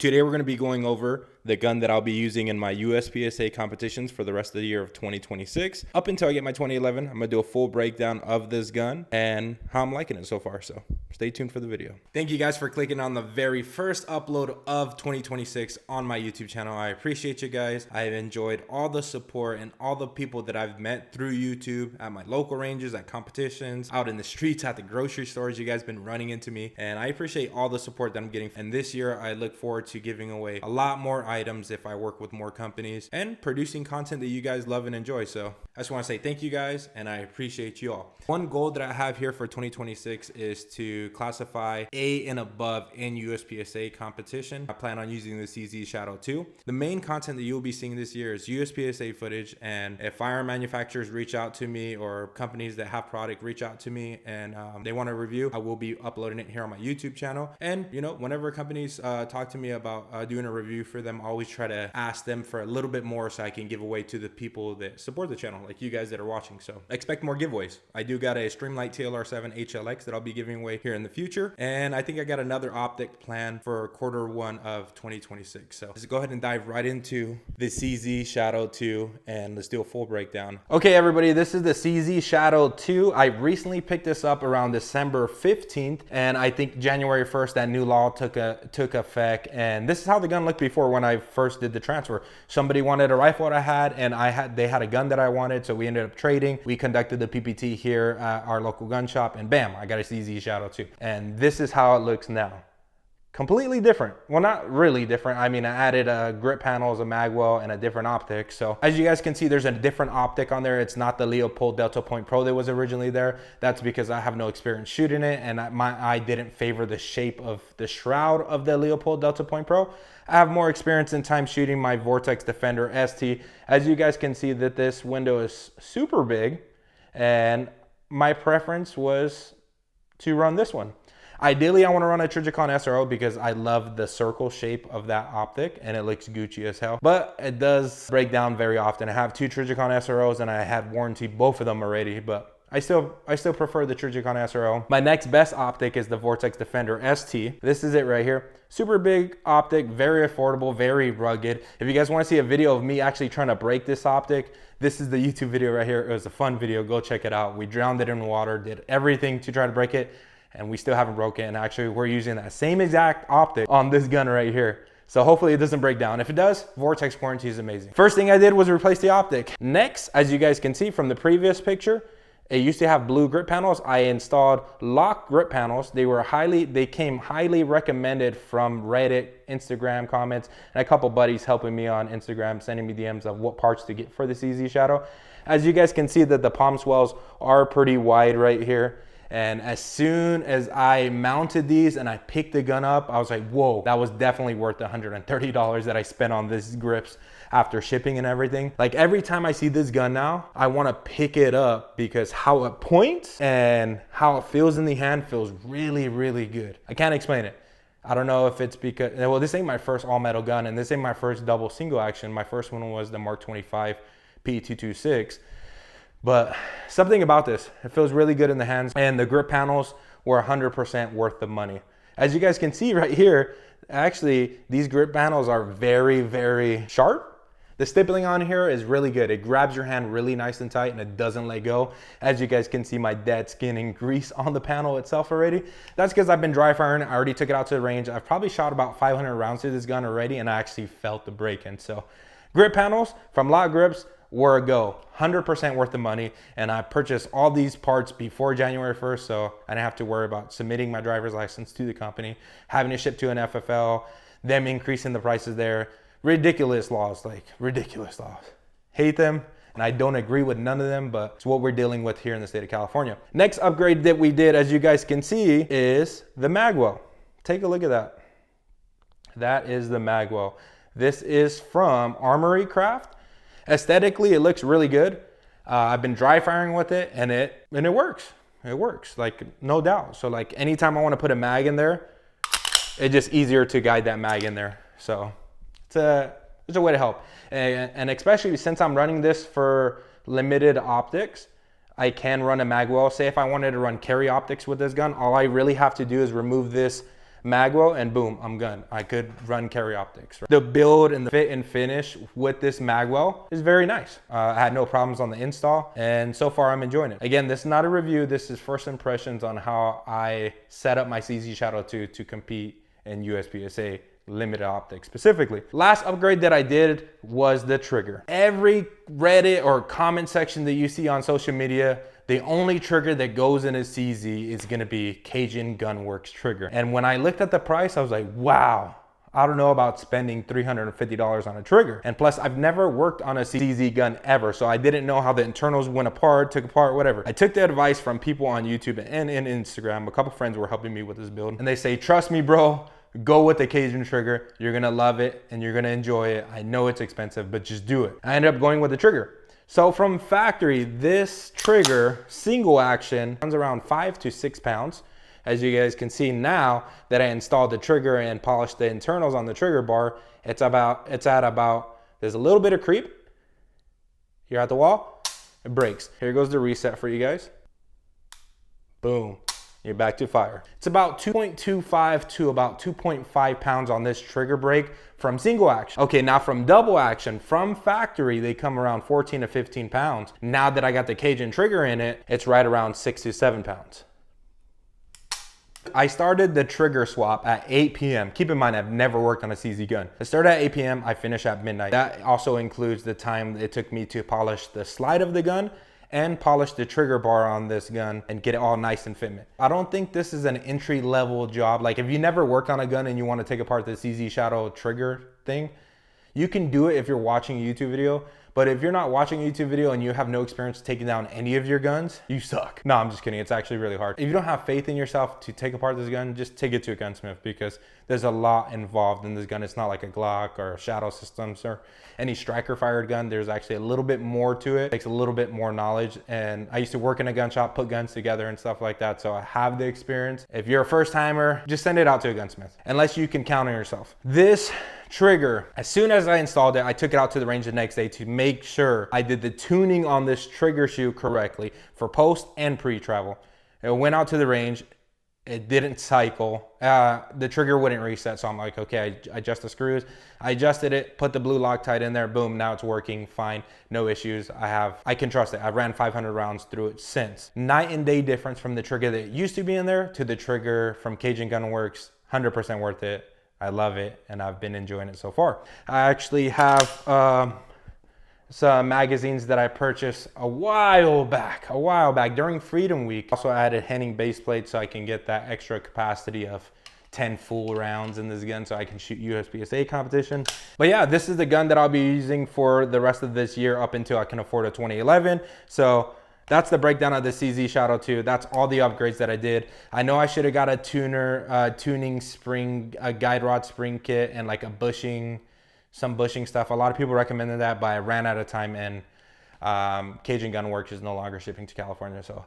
Today we're going to be going over the gun that I'll be using in my USPSA competitions for the rest of the year of 2026. Up until I get my 2011, I'm going to do a full breakdown of this gun and how I'm liking it so far. So stay tuned for the video. Thank you guys for clicking on the very first upload of 2026 on my YouTube channel. I appreciate you guys. I have enjoyed all the support and all the people that I've met through YouTube at my local ranges, at competitions, out in the streets, at the grocery stores. You guys been running into me and I appreciate all the support that I'm getting. And this year I look forward to giving away a lot more items if I work with more companies and producing content that you guys love and enjoy. So I just want to say thank you guys and I appreciate you all. One goal that I have here for 2026 is to classify A and above in USPSA competition. I plan on using the CZ Shadow 2. The main content that you'll be seeing this year is USPSA footage, and if firearm manufacturers reach out to me or companies that have product reach out to me and they want a review, I will be uploading it here on my YouTube channel. And you know, whenever companies talk to me about doing a review for them, I always try to ask them for a little bit more so I can give away to the people that support the channel, like you guys that are watching. So expect more giveaways. I do got a Streamlight TLR7 HLX that I'll be giving away here in the future, and I think I got another Optic plan for Q1 of 2026. So let's go ahead and dive right into the CZ Shadow 2 and let's do a full breakdown. Okay, everybody, this is the CZ Shadow 2. I recently picked this up around December 15th, and I think January 1st that new law took effect. And this is how the gun looked before when I first did the transfer. Somebody wanted a rifle that I had, and they had a gun that I wanted, so we ended up trading. We conducted the PPT here at our local gun shop, and bam, I got a CZ Shadow 2. And this is how it looks now. Completely different. Well, not really different. I mean, I added grip panels, a Magwell, and a different optic. So as you guys can see, there's a different optic on there. It's not the Leopold Delta Point Pro that was originally there. That's because I have no experience shooting it, and my eye didn't favor the shape of the shroud of the Leopold Delta Point Pro. I have more experience in time shooting my Vortex Defender ST. As you guys can see that this window is super big, and my preference was to run this one. Ideally, I want to run a Trijicon SRO because I love the circle shape of that optic and it looks Gucci as hell. But it does break down very often. I have two Trijicon SROs and I had warranty both of them already, but I still prefer the Trijicon SRO. My next best optic is the Vortex Defender ST. This is it right here. Super big optic, very affordable, very rugged. If you guys want to see a video of me actually trying to break this optic, this is the YouTube video right here. It was a fun video. Go check it out. We drowned it in water, did everything to try to break it, and we still haven't broken it. And actually we're using that same exact optic on this gun right here. So hopefully it doesn't break down. If it does, Vortex warranty is amazing. First thing I did was replace the optic. Next, as you guys can see from the previous picture, it used to have blue grip panels. I installed LOK grip panels. They came highly recommended from Reddit, Instagram comments, and a couple buddies helping me on Instagram, sending me DMs of what parts to get for the CZ Shadow. As you guys can see that the palm swells are pretty wide right here. And as soon as I mounted these and I picked the gun up, I was like, whoa, that was definitely worth the $130 that I spent on these grips after shipping and everything. Like every time I see this gun now, I want to pick it up because how it points and how it feels in the hand feels really, really good. I can't explain it. I don't know if it's because, well, this ain't my first all metal gun and this ain't my first double single action. My first one was the Mark 25 P226. But something about this, it feels really good in the hands, and the grip panels were 100% worth the money. As you guys can see right here, actually these grip panels are very, very sharp. The stippling on here is really good. It grabs your hand really nice and tight and it doesn't let go. As you guys can see, my dead skin and grease on the panel itself already. That's because I've been dry firing. I already took it out to the range. I've probably shot about 500 rounds to this gun already, and I actually felt the break-in. So grip panels from LOK Grips were a go, 100% worth the money. And I purchased all these parts before January 1st, so I didn't have to worry about submitting my driver's license to the company, having to ship to an FFL, them increasing the prices there. Ridiculous laws, like ridiculous laws. Hate them, and I don't agree with none of them, but it's what we're dealing with here in the state of California. Next upgrade that we did, as you guys can see, is the Magwell. Take a look at that. That is the Magwell. This is from Armory Craft. Aesthetically, it looks really good. I've been dry firing with it and it works. It works, like no doubt. So like anytime I want to put a mag in there, it's just easier to guide that mag in there. So it's a way to help. And especially since I'm running this for limited optics, I can run a Magwell. Say if I wanted to run carry optics with this gun, all I really have to do is remove this Magwell, and boom, I'm gun. I could run carry optics. Right? The build and the fit and finish with this Magwell is very nice. I had no problems on the install, and so far I'm enjoying it. Again, this is not a review. This is first impressions on how I set up my CZ Shadow 2 to compete in USPSA limited optics specifically. Last upgrade that I did was the trigger. Every Reddit or comment section that you see on social media, the only trigger that goes in a CZ is gonna be Cajun Gun Works trigger. And when I looked at the price, I was like, wow, I don't know about spending $350 on a trigger. And plus, I've never worked on a CZ gun ever, so I didn't know how the internals went apart, took apart, whatever. I took the advice from people on YouTube and in Instagram. A couple friends were helping me with this build, and they say, trust me, bro, go with the Cajun trigger. You're gonna love it and you're gonna enjoy it. I know it's expensive, but just do it. I ended up going with the trigger. So from factory, this trigger, single action, runs around 5 to 6 pounds. As you guys can see now that I installed the trigger and polished the internals on the trigger bar, it's at about, there's a little bit of creep. Here at the wall, it breaks. Here goes the reset for you guys. Boom. You're back to fire. It's about 2.25 to about 2.5 pounds on this trigger brake from single action. Okay, now from double action, from factory, they come around 14 to 15 pounds. Now that I got the Cajun trigger in it, it's right around 6 to 7 pounds. I started the trigger swap at 8 p.m. Keep in mind, I've never worked on a CZ gun. I started at 8 p.m., I finish at midnight. That also includes the time it took me to polish the slide of the gun and polish the trigger bar on this gun and get it all nice and fitment. I don't think this is an entry-level job. Like if you never worked on a gun and you want to take apart the CZ Shadow trigger thing, you can do it if you're watching a YouTube video. But if you're not watching a YouTube video and you have no experience taking down any of your guns, you suck. No, I'm just kidding. It's actually really hard. If you don't have faith in yourself to take apart this gun, just take it to a gunsmith because there's a lot involved in this gun. It's not like a Glock or Shadow Systems or any striker fired gun. There's actually a little bit more to it. It takes a little bit more knowledge. And I used to work in a gun shop, put guns together and stuff like that. So I have the experience. If you're a first timer, just send it out to a gunsmith unless you can count on yourself. This trigger, as soon as I installed it, I took it out to the range the next day to make sure I did the tuning on this trigger shoe correctly for post and pre-travel. It went out to the range, it didn't cycle, the trigger wouldn't reset, so I'm like, okay, I adjust the screws. I adjusted it, put the blue Loctite in there, boom, now it's working fine, no issues. I can trust it. I ran 500 rounds through it since. Night and day difference from the trigger that used to be in there to the trigger from Cajun Gun Works, 100% worth it. I love it and I've been enjoying it so far. I actually have some magazines that I purchased a while back during Freedom Week. Also added Henning base plate so I can get that extra capacity of 10 full rounds in this gun so I can shoot USPSA competition. But yeah, this is the gun that I'll be using for the rest of this year up until I can afford a 2011. So that's the breakdown of the CZ Shadow 2. That's all the upgrades that I did. I know I should have got a tuning spring, a guide rod spring kit and like a bushing, some bushing stuff. A lot of people recommended that, but I ran out of time and Cajun Gun Works is no longer shipping to California, so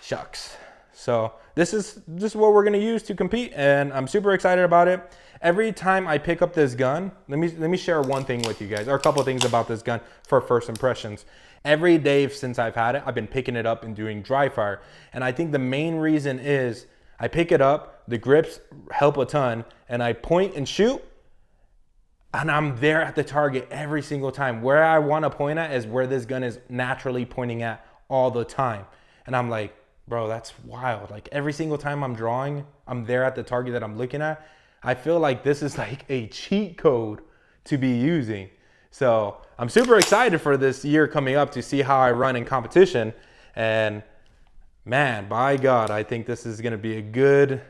shucks. So this is what we're gonna use to compete and I'm super excited about it. Every time I pick up this gun, let me share one thing with you guys, or a couple of things about this gun for first impressions. Every day since I've had it, I've been picking it up and doing dry fire. And I think the main reason is I pick it up, the grips help a ton, and I point and shoot, and I'm there at the target every single time. Where I want to point at is where this gun is naturally pointing at all the time. And I'm like, bro, that's wild. Like every single time I'm drawing, I'm there at the target that I'm looking at. I feel like this is like a cheat code to be using. So I'm super excited for this year coming up to see how I run in competition. And man, by God, I think this is going to be a good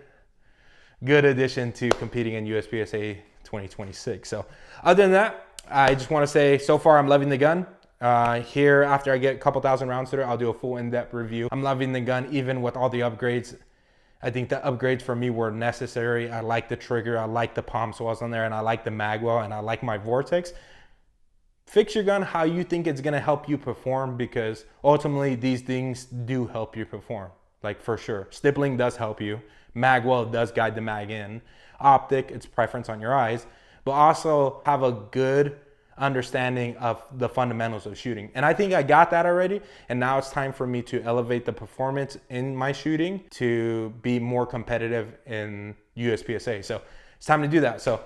addition to competing in USPSA 2026. So other than that, I just want to say so far I'm loving the gun. Here, after I get a couple thousand rounds through it, I'll do a full in-depth review. I'm loving the gun even with all the upgrades. I think the upgrades for me were necessary. I like the trigger, I like the palm swells on there, and I like the Magwell, and I like my Vortex. Fix your gun how you think it's gonna help you perform, because ultimately these things do help you perform, like for sure. Stippling does help you. Magwell does guide the mag in. Optic, it's preference on your eyes, but also have a good understanding of the fundamentals of shooting. And I think I got that already. And now it's time for me to elevate the performance in my shooting to be more competitive in USPSA. So it's time to do that. So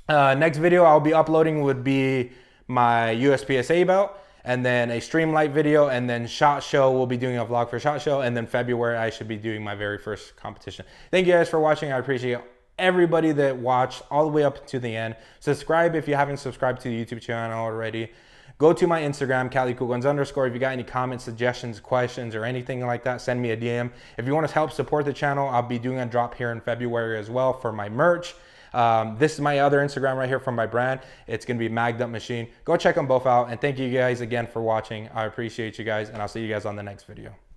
next video I'll be uploading would be my USPSA belt, and then a Streamlight video, and then SHOT Show. We'll be doing a vlog for SHOT Show, and then February I should be doing my very first competition. Thank you guys for watching. I appreciate everybody that watched all the way up to the end. Subscribe if you haven't subscribed to the YouTube channel already. Go to my Instagram, CaliCoolGuns_. If you got any comments, suggestions, questions, or anything like that, send me a DM. If you want to help support the channel, I'll be doing a drop here in February as well for my merch. This is my other Instagram right here from my brand. It's going to be Magged Up Machine. Go check them both out. And thank you guys again for watching. I appreciate you guys, and I'll see you guys on the next video.